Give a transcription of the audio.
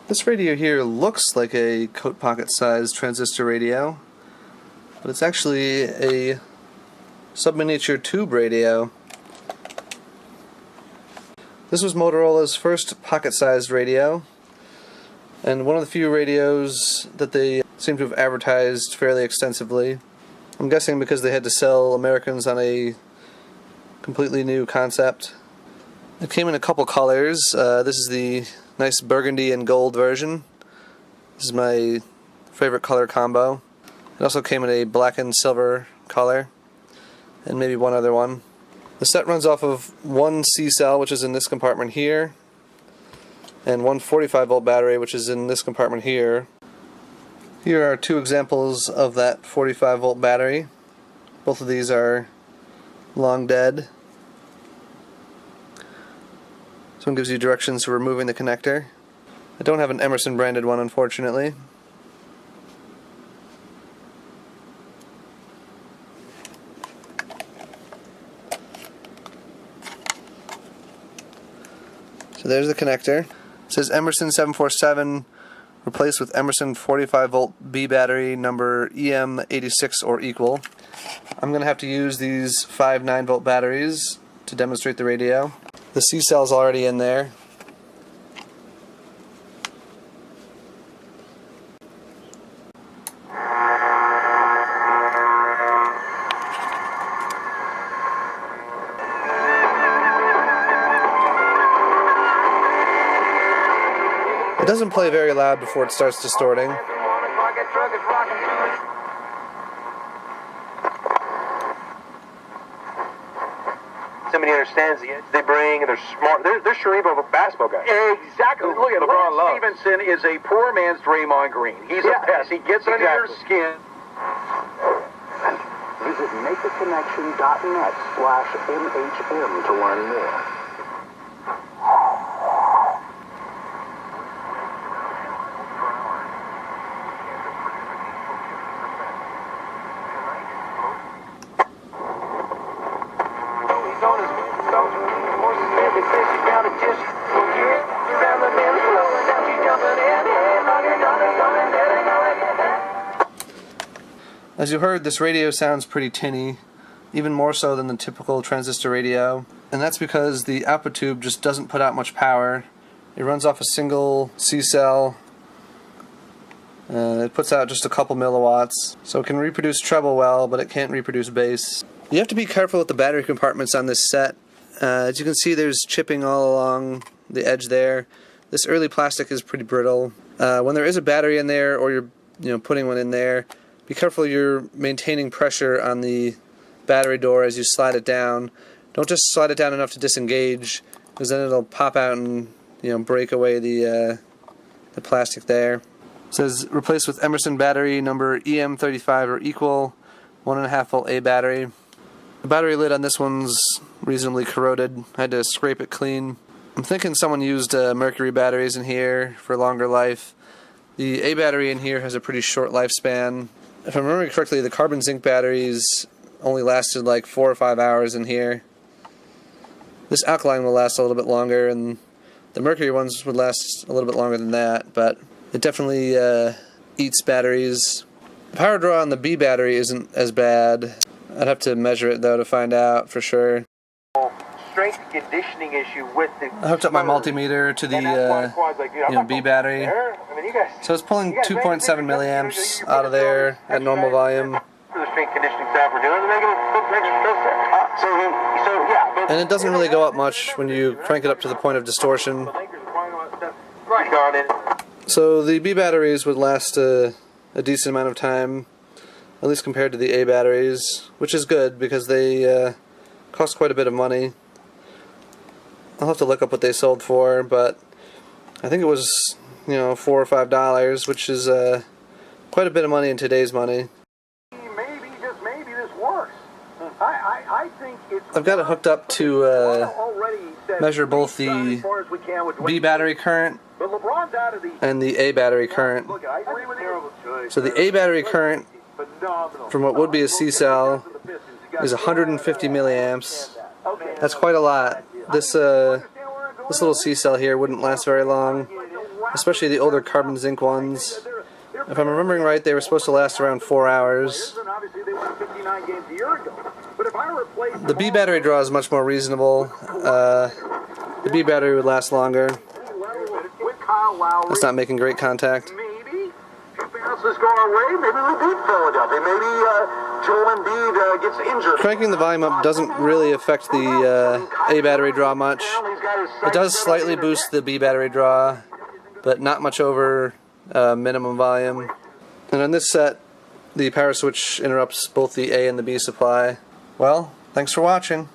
This radio here looks like a coat pocket sized transistor radio, but it's actually a sub-miniature tube radio. This was Motorola's first pocket-sized radio, and one of the few radios that they seem to have advertised fairly extensively. I'm guessing because they had to sell Americans on a completely new concept. It came in a couple colors. This is the nice burgundy and gold version. This is my favorite color combo. It also came in a black and silver color, and maybe one other one. The set runs off of one C cell, which is in this compartment here, and one 45-volt battery, which is in this compartment here. Here are two examples of that 45-volt battery. Both of these are long dead. This one gives you directions for removing the connector. I don't have an Emerson branded one, unfortunately. So there's the connector. It says Emerson 747 replaced with Emerson 45-volt B battery number EM86 or equal. I'm going to have to use these 5 9-volt batteries to demonstrate the radio. The C cell's already in there. It doesn't play very loud before it starts distorting. Somebody understands the edge they bring, and they're smart. They're cerebral basketball guys. Exactly. Look at Lance Stevenson is a poor man's Draymond Green. He's a pest. He gets under your skin. Visit makeaconnection.net/MHM to learn more. As you heard, this radio sounds pretty tinny, even more so than the typical transistor radio, and that's because the output tube just doesn't put out much power. It runs off a single C cell. It puts out just a couple milliwatts, so it can reproduce treble well, but it can't reproduce bass. You have to be careful with the battery compartments on this set. As you can see, there's chipping all along the edge there. This early plastic is pretty brittle. When there is a battery in there, or you're putting one in there, be careful you're maintaining pressure on the battery door as you slide it down. Don't just slide it down enough to disengage, because then it'll pop out and break away the plastic there. It says replace with Emerson battery number EM35 or equal, 1.5-volt A battery. The battery lid on this one's reasonably corroded. I had to scrape it clean. I'm thinking someone used mercury batteries in here for longer life. The A battery in here has a pretty short lifespan. If I'm remembering correctly, the carbon zinc batteries only lasted like 4 or 5 hours in here. This alkaline will last a little bit longer, and the mercury ones would last a little bit longer than that, but it definitely eats batteries. The power draw on the B battery isn't as bad. I'd have to measure it though to find out for sure. Strength conditioning issue with the. I hooked up my multimeter to the B battery, so it's pulling 2.7 milliamps out of there at normal volume. For the strength conditioning staff we're doing, And it doesn't really go up much when you crank it up to the point of distortion. So the B batteries would last a decent amount of time, at least compared to the A batteries, which is good because they cost quite a bit of money. I'll have to look up what they sold for, but I think it was, $4 or $5, which is quite a bit of money in today's money. Maybe, just maybe, this works. I think it's. I've got it hooked up to measure both the B battery current and the A battery current. So the A battery current from what would be a C cell is 150 milliamps. That's quite a lot. This little C cell here wouldn't last very long. especially the older carbon zinc ones. If I'm remembering right, they were supposed to last around 4 hours. The B battery draw is much more reasonable. The B battery would last longer. It's not making great contact. Maybe bounces go our way. Maybe we beat Philadelphia. Maybe Joel Embiid gets injured. Cranking the volume up doesn't really affect the A battery draw much. It does slightly boost the B battery draw, but not much over minimum volume. And on this set, the power switch interrupts both the A and the B supply. Well, thanks for watching.